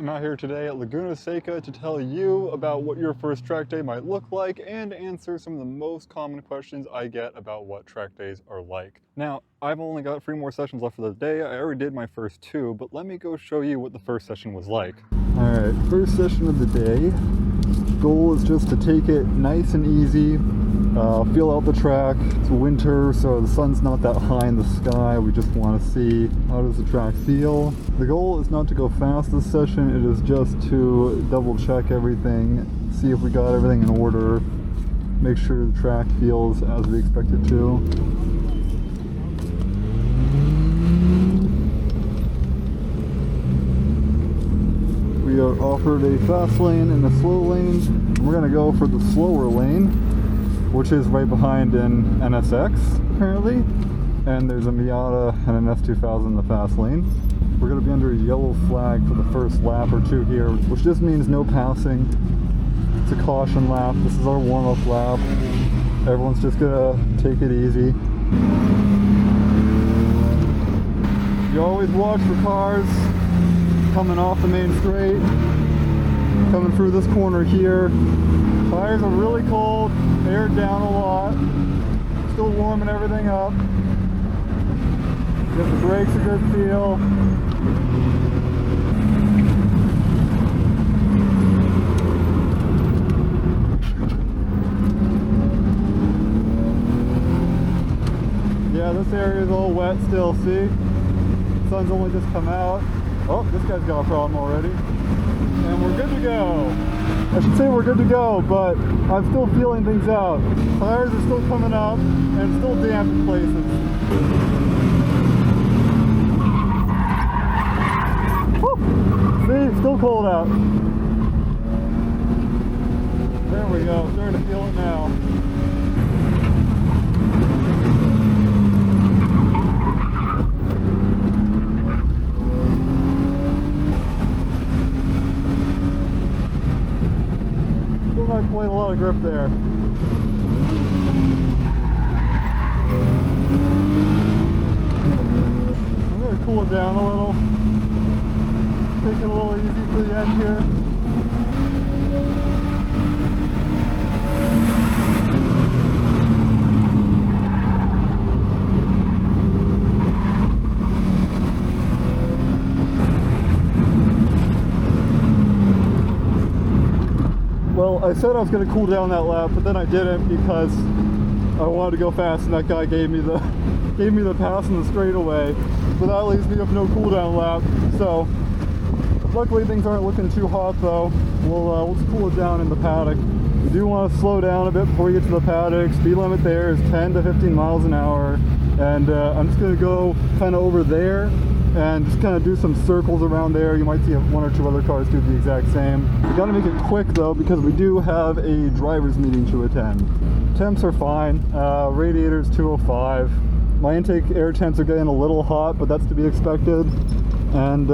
I'm out here today at Laguna Seca to tell you about what your first track day might look like and answer some of the most common questions I get about what track days are like. Now, I've only got 3 more sessions left for the day. I already did my first 2, but let me go show you what the first session was like. Alright, first session of the day. Goal is just to take it nice and easy. Feel out the track. It's winter, so the sun's not that high in the sky. We just want to see how does the track feel. The goal is not to go fast this session. It is just to double check everything, see if we got everything in order, make sure the track feels as we expect it to. We are offered a fast lane and a slow lane. We're going to go for the slower lane, which is right behind an NSX apparently, and there's a Miata and an S2000 in the fast lane. We're going to be under a yellow flag for the first lap or 2 here, which just means no passing. It's a caution lap. This is our warm-up lap. Everyone's just going to take it easy. You always watch for cars coming off the main straight, coming through this corner here. Tires are really cold, aired down a lot, still warming everything up. Get the brakes a good feel. Yeah, this area is all wet still, see? Sun's only just come out. Oh, this guy's got a problem already. And we're good to go. I should say we're good to go, but I'm still feeling things out. Tires are still coming up and still damp in places. Woo! See, still cold out. There we go, starting to feel it now. Not quite a lot of grip there. I'm going to cool it down a little. Take it a little easy for the end here. Well, I said I was going to cool down that lap, but then I didn't because I wanted to go fast, and that guy gave me the pass in the straightaway. But that leaves me with no cool down lap. So luckily things aren't looking too hot though. We'll just cool it down in the paddock. We do want to slow down a bit before we get to the paddock. Speed limit there is 10 to 15 miles an hour, and I'm just going to go kind of over there and just kind of do some circles around there. You might see 1 or 2 other cars do the exact same. We got to make it quick though, because we do have a driver's meeting to attend. Temps are fine. Radiator's 205. My intake air temps are getting a little hot, but that's to be expected. And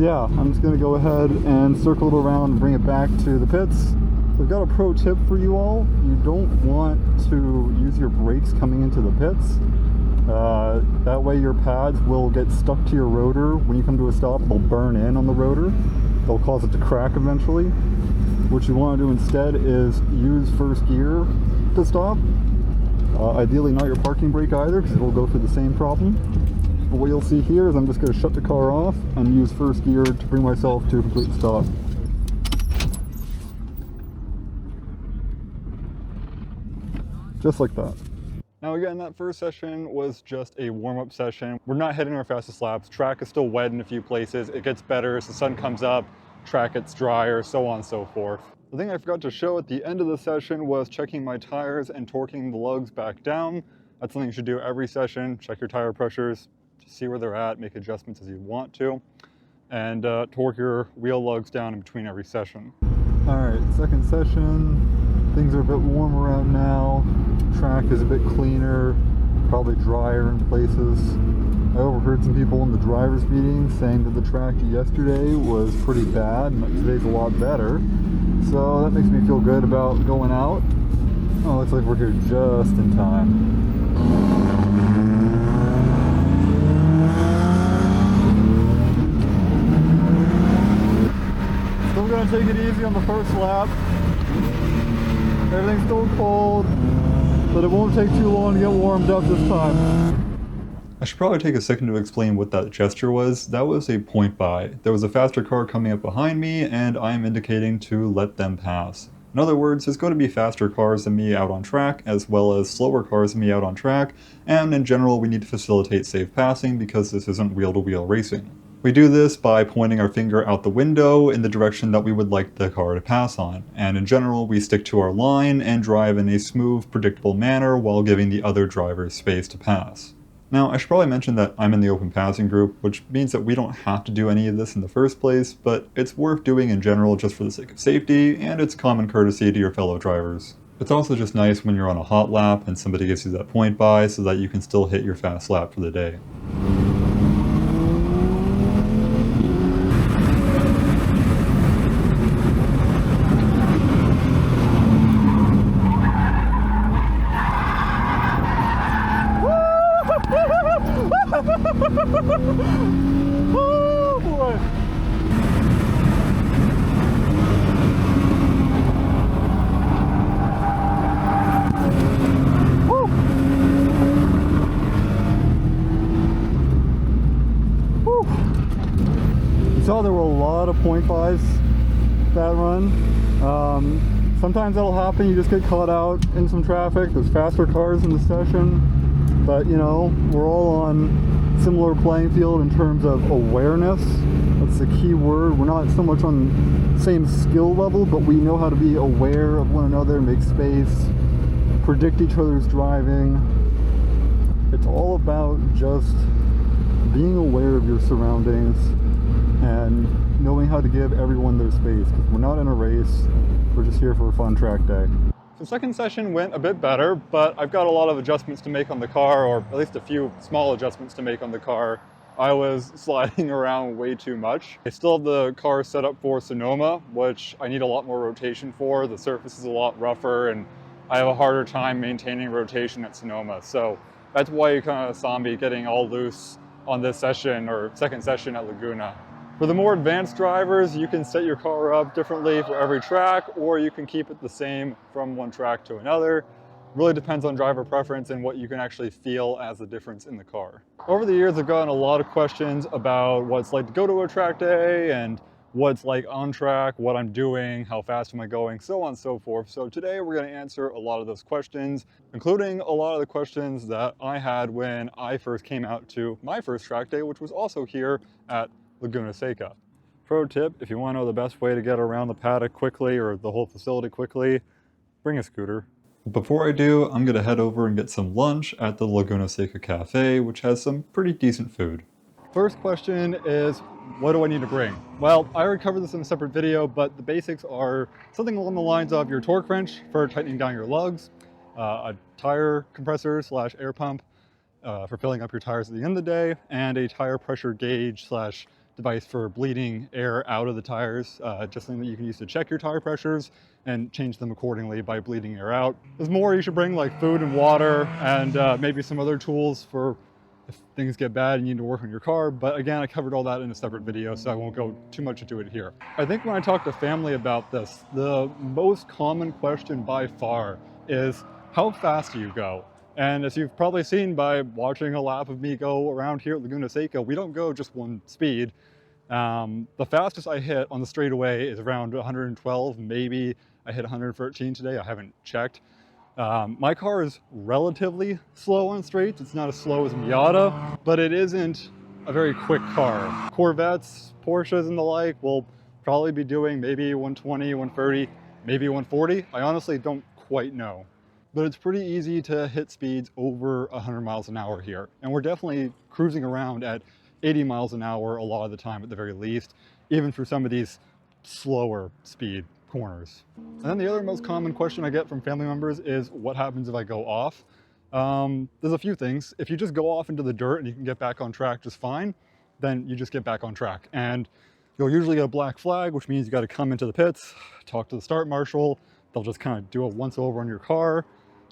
yeah, I'm just going to go ahead and circle it around and bring it back to the pits. So I've got a pro tip for you all. You don't want to use your brakes coming into the pits. That way your pads will get stuck to your rotor. When you come to a stop, they'll burn in on the rotor. They'll cause it to crack eventually. What you want to do instead is use first gear to stop. Ideally not your parking brake either, because it'll go through the same problem. But what you'll see here is I'm just going to shut the car off and use first gear to bring myself to a complete stop. Just like that. Now again, that first session was just a warm-up session. We're not hitting our fastest laps. Track is still wet in a few places. It gets better as the sun comes up, track gets drier, so on and so forth. The thing I forgot to show at the end of the session was checking my tires and torquing the lugs back down. That's something you should do every session. Check your tire pressures, see where they're at, make adjustments as you want to, and torque your wheel lugs down in between every session. All right, second session. Things are a bit warmer out now. Track is a bit cleaner, probably drier in places. I overheard some people in the driver's meeting saying that the track yesterday was pretty bad and that today's a lot better. So that makes me feel good about going out. Oh, looks like we're here just in time. to take it easy on the first lap. Everything's still cold, but it won't take too long to get warmed up this time. I should probably take a second to explain what that gesture was. That was a point by. There was a faster car coming up behind me, and I am indicating to let them pass. In other words, there's going to be faster cars than me out on track, as well as slower cars than me out on track, and in general we need to facilitate safe passing because this isn't wheel-to-wheel racing. We do this by pointing our finger out the window in the direction that we would like the car to pass on, and in general we stick to our line and drive in a smooth, predictable manner while giving the other drivers space to pass. Now, I should probably mention that I'm in the open passing group, which means that we don't have to do any of this in the first place, but it's worth doing in general just for the sake of safety, and it's common courtesy to your fellow drivers. It's also just nice when you're on a hot lap and somebody gives you that point by so that you can still hit your fast lap for the day. Oh boy! Woo! Woo! You saw there were a lot of point buys that run. Sometimes that'll happen, you just get caught out in some traffic. There's faster cars in the session, but you know, we're all on similar playing field in terms of awareness. That's the key word. We're not so much on the same skill level, but we know how to be aware of one another, make space, predict each other's driving. It's all about just being aware of your surroundings and knowing how to give everyone their space, because we're not in a race, we're just here for a fun track day. The second session went a bit better, but I've got a lot of adjustments to make on the car, or at least a few small adjustments to make on the car. I was sliding around way too much. I still have the car set up for Sonoma, which I need a lot more rotation for. The surface is a lot rougher, and I have a harder time maintaining rotation at Sonoma. So that's why you kind of saw me getting all loose on this session, or second session at Laguna. For the more advanced drivers, you can set your car up differently for every track, or you can keep it the same from one track to another. Really depends on driver preference and what you can actually feel as the difference in the car. Over the years, I've gotten a lot of questions about what it's like to go to a track day and what it's like on track, what I'm doing, how fast am I going, so on and so forth. So today we're going to answer a lot of those questions, including a lot of the questions that I had when I first came out to my first track day, which was also here at Laguna Seca. Pro tip, if you want to know the best way to get around the paddock quickly or the whole facility quickly, bring a scooter. Before I do, I'm going to head over and get some lunch at the Laguna Seca Cafe, which has some pretty decent food. First question is, what do I need to bring? Well, I already covered this in a separate video, but the basics are something along the lines of your torque wrench for tightening down your lugs, a tire compressor / air pump for filling up your tires at the end of the day, and a tire pressure gauge / device for bleeding air out of the tires, just something that you can use to check your tire pressures and change them accordingly by bleeding air out. There's more you should bring, like food and water, and maybe some other tools for if things get bad and you need to work on your car, but again, I covered all that in a separate video, so I won't go too much into it here. I think when I talk to family about this, the most common question by far is, how fast do you go? And as you've probably seen by watching a lap of me go around here at Laguna Seca, we don't go just one speed. The fastest I hit on the straightaway is around 112, maybe I hit 113 today, I haven't checked. My car is relatively slow on straights. It's not as slow as Miata, but it isn't a very quick car. Corvettes, Porsches and the like will probably be doing maybe 120, 130, maybe 140. I honestly don't quite know. But it's pretty easy to hit speeds over 100 miles an hour here. And we're definitely cruising around at 80 miles an hour a lot of the time at the very least, even through some of these slower speed corners. And then the other most common question I get from family members is, what happens if I go off? There's a few things. If you just go off into the dirt and you can get back on track just fine, then you just get back on track. And you'll usually get a black flag, which means you got to come into the pits, talk to the start marshal. They'll just kind of do a once over on your car.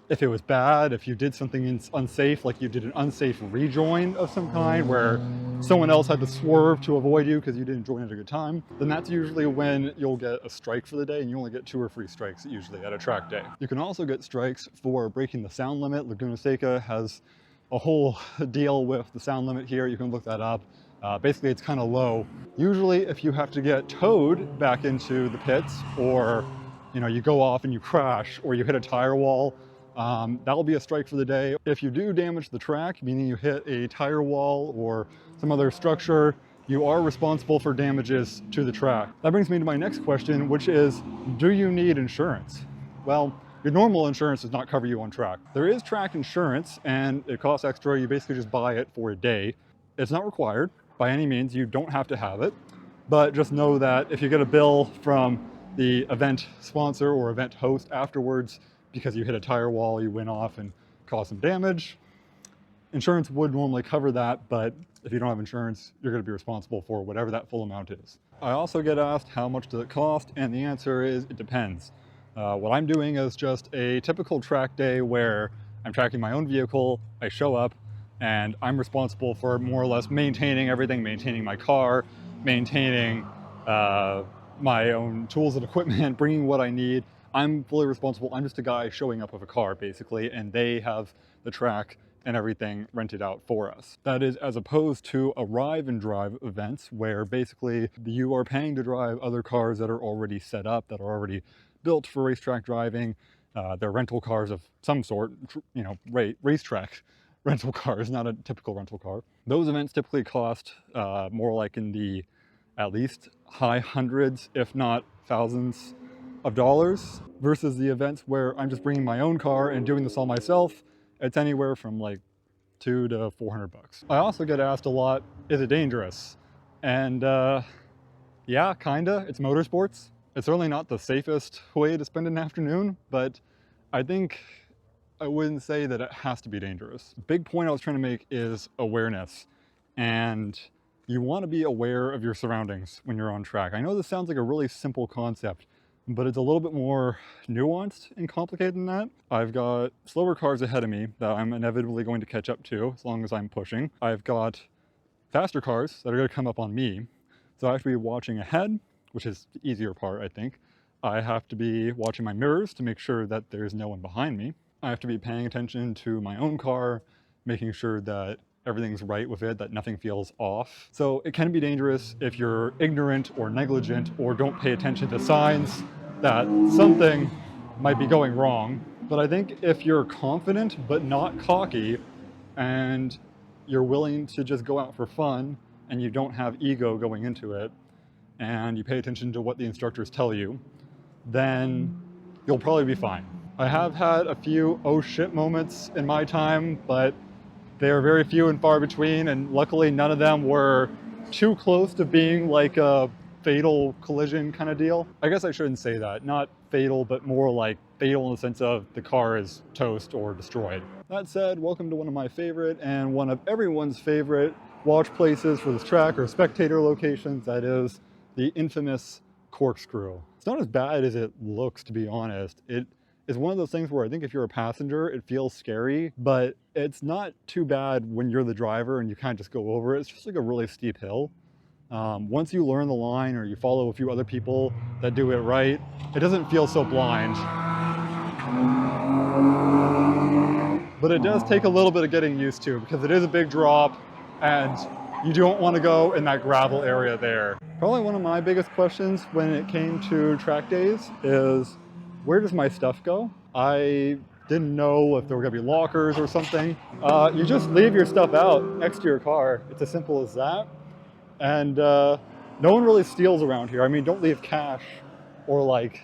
if it was bad, if you did something unsafe, like you did an unsafe rejoin of some kind where someone else had to swerve to avoid you because you didn't join at a good time, then that's usually when you'll get a strike for the day, and you only get 2 or 3 strikes usually at a track day. You can also get strikes for breaking the sound limit. Laguna Seca has a whole deal with the sound limit here. You can look that up. Basically, it's kind of low. Usually, if you have to get towed back into the pits, or you go off and you crash, or you hit a tire wall, that'll be a strike for the day. If you do damage the track, meaning you hit a tire wall or some other structure, you are responsible for damages to the track. That brings me to my next question, which is, do you need insurance? Well, your normal insurance does not cover you on track. There is track insurance, and it costs extra. You basically just buy it for a day. It's not required by any means. You don't have to have it, but just know that if you get a bill from the event sponsor or event host afterwards because you hit a tire wall, you went off and caused some damage, insurance would normally cover that, but if you don't have insurance, you're going to be responsible for whatever that full amount is. I also get asked, how much does it cost? And the answer is, it depends. What I'm doing is just a typical track day where I'm tracking my own vehicle, I show up, and I'm responsible for more or less maintaining everything, maintaining my car, maintaining my own tools and equipment, bringing what I need. I'm fully responsible. I'm just a guy showing up with a car, basically, and they have the track and everything rented out for us. That is as opposed to arrive and drive events where basically you are paying to drive other cars that are already set up, that are already built for racetrack driving. They're rental cars of some sort, racetrack rental cars, not a typical rental car. Those events typically cost more like in the at least high hundreds, if not thousands of dollars, versus the events where I'm just bringing my own car and doing this all myself. It's anywhere from like $200 to $400. I also get asked a lot, is it dangerous? And yeah, kinda. It's motorsports. It's certainly not the safest way to spend an afternoon, but I think I wouldn't say that it has to be dangerous. Big point I was trying to make is awareness. And you want to be aware of your surroundings when you're on track. I know this sounds like a really simple concept, but it's a little bit more nuanced and complicated than that. I've got slower cars ahead of me that I'm inevitably going to catch up to as long as I'm pushing. I've got faster cars that are going to come up on me. So I have to be watching ahead, which is the easier part, I think. I have to be watching my mirrors to make sure that there's no one behind me. I have to be paying attention to my own car, making sure that everything's right with it, that nothing feels off. So it can be dangerous if you're ignorant or negligent or don't pay attention to signs that something might be going wrong. But I think if you're confident but not cocky, and you're willing to just go out for fun, and you don't have ego going into it, and you pay attention to what the instructors tell you, then you'll probably be fine. I have had a few oh shit moments in my time, but they are very few and far between, and luckily none of them were too close to being like a fatal collision kind of deal. I guess I shouldn't say that. Not fatal, but more like fatal in the sense of the car is toast or destroyed. That said, welcome to one of my favorite and one of everyone's favorite watch places for this track, or spectator locations, that is the infamous corkscrew. It's not as bad as it looks, to be honest. It is one of those things where I think if you're a passenger, it feels scary, but it's not too bad when you're the driver and you kind of just go over it. It's just like a really steep hill. Once you learn the line or you follow a few other people that do it right, it doesn't feel so blind. But it does take a little bit of getting used to, because it is a big drop and you don't want to go in that gravel area there. Probably one of my biggest questions when it came to track days is, where does my stuff go? I didn't know if there were gonna be lockers or something. You just leave your stuff out next to your car. It's as simple as that. And no one really steals around here. I mean, don't leave cash or like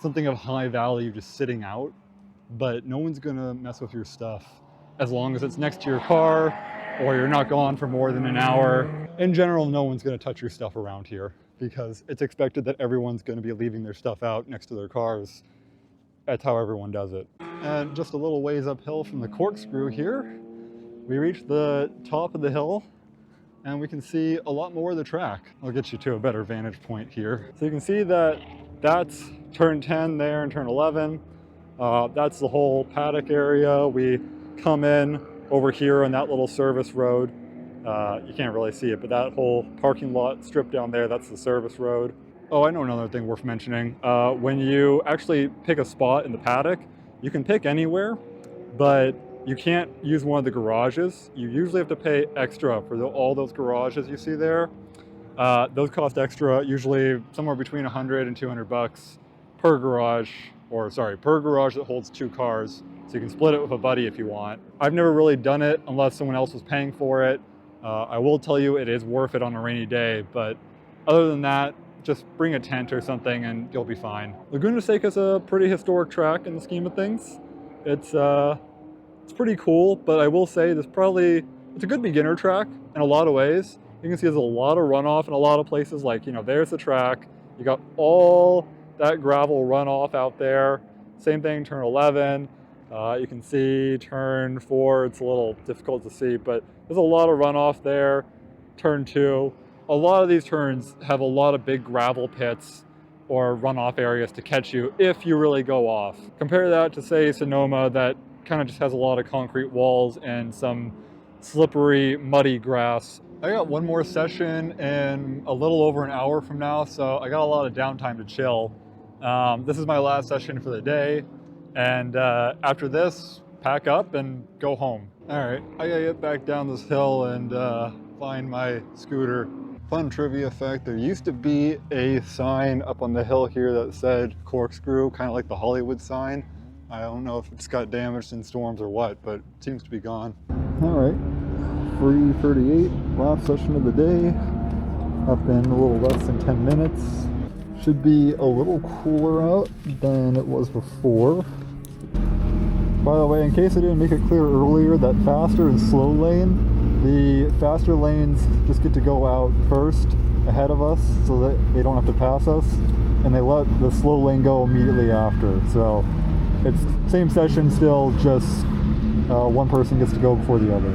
something of high value just sitting out, but no one's gonna mess with your stuff as long as it's next to your car or you're not gone for more than an hour. In general, no one's gonna touch your stuff around here because it's expected that everyone's gonna be leaving their stuff out next to their cars. That's how everyone does it. And just a little ways uphill from the corkscrew here, we reach the top of the hill and we can see a lot more of the track. I'll get you to a better vantage point here. So you can see that that's turn 10 there and turn 11. That's the whole paddock area. We come in over here on that little service road. You can't really see it, but that whole parking lot strip down there, that's the service road. Oh, I know another thing worth mentioning. When you actually pick a spot in the paddock, you can pick anywhere, but you can't use one of the garages. You usually have to pay extra for all those garages you see there. Those cost extra, usually somewhere between 100 and 200 bucks per garage, or sorry, per garage that holds 2 cars. So you can split it with a buddy if you want. I've never really done it unless someone else was paying for it. I will tell you it is worth it on a rainy day, but other than that, just bring a tent or something and you'll be fine. Laguna Seca is a pretty historic track in the scheme of things. It's pretty cool, but I will say it's a good beginner track in a lot of ways. You can see there's a lot of runoff in a lot of places, like, you know, there's the track. You got all that gravel runoff out there. Same thing, turn 11. You can see turn 4, it's a little difficult to see, but there's a lot of runoff there. Turn 2. A lot of these turns have a lot of big gravel pits or runoff areas to catch you if you really go off. Compare that to, say, Sonoma, that kind of just has a lot of concrete walls and some slippery, muddy grass. I got one more session in a little over an hour from now, so I got a lot of downtime to chill. This is my last session for the day, and after this, pack up and go home. All right, I gotta get back down this hill and find my scooter. Fun trivia fact, there used to be a sign up on the hill here that said corkscrew, kind of like the Hollywood sign. I don't know if it's got damaged in storms or what, but it seems to be gone. All right, 3:38, last session of the day. Up in a little less than 10 minutes. Should be a little cooler out than it was before. By the way, in case I didn't make it clear earlier, that faster and slow lane, the faster lanes just get to go out first ahead of us so that they don't have to pass us, and they let the slow lane go immediately after. So it's same session still, just one person gets to go before the other.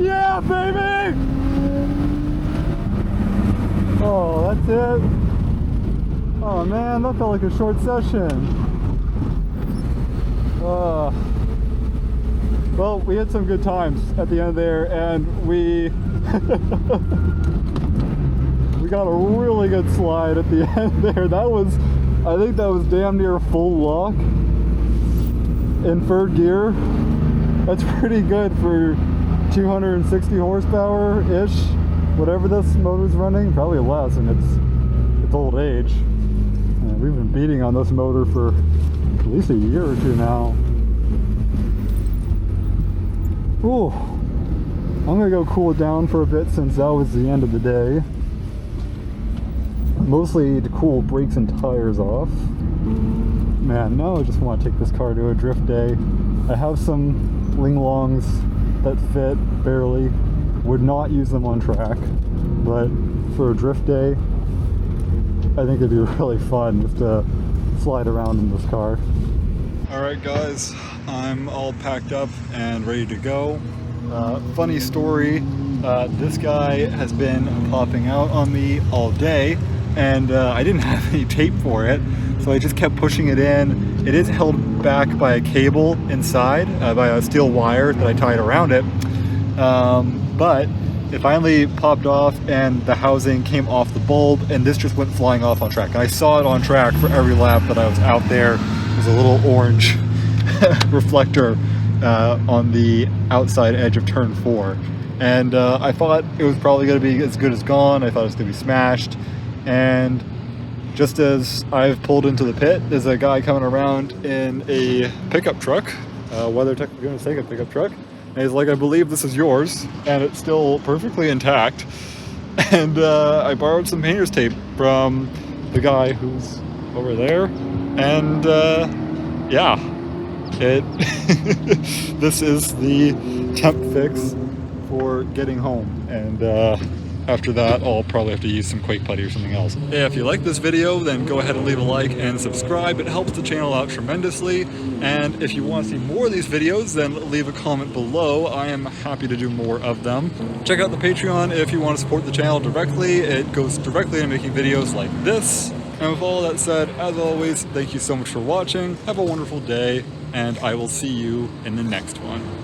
Yeah, baby! Oh, that's it. Oh man, that felt like a short session. Well, we had some good times at the end there, and we we got a really good slide at the end there. I think that was damn near full lock in third gear. That's pretty good for 260 horsepower-ish, whatever this motor's running, probably less, and it's old age. And we've been beating on this motor for at least a year or two now. Ooh, I'm gonna go cool it down for a bit since that was the end of the day. Mostly to cool brakes and tires off. Man, now I just want to take this car to a drift day. I have some Linglongs that fit barely. Would not use them on track, but for a drift day, I think it'd be really fun just to slide around in this car. All right, guys, I'm all packed up and ready to go. Funny story, this guy has been popping out on me all day, and I didn't have any tape for it, so I just kept pushing it in. It is held back by a cable inside, by a steel wire that I tied around it, but it finally popped off and the housing came off the bulb, and this just went flying off on track. And I saw it on track for every lap that I was out there. It was a little orange. reflector on the outside edge of turn 4. And I thought it was probably going to be as good as gone. I thought it was going to be smashed. And just as I've pulled into the pit, there's a guy coming around in a pickup truck, WeatherTech Laguna Seca pickup truck. And he's like, I believe this is yours. And it's still perfectly intact. And I borrowed some painter's tape from the guy who's over there. And yeah, this is the temp fix for getting home. And after that, I'll probably have to use some Quake Putty or something else. If you like this video, then go ahead and leave a like and subscribe. It helps the channel out tremendously. And if you want to see more of these videos, then leave a comment below. I am happy to do more of them. Check out the Patreon if you want to support the channel directly. It goes directly into making videos like this. And with all that said, as always, thank you so much for watching. Have a wonderful day, and I will see you in the next one.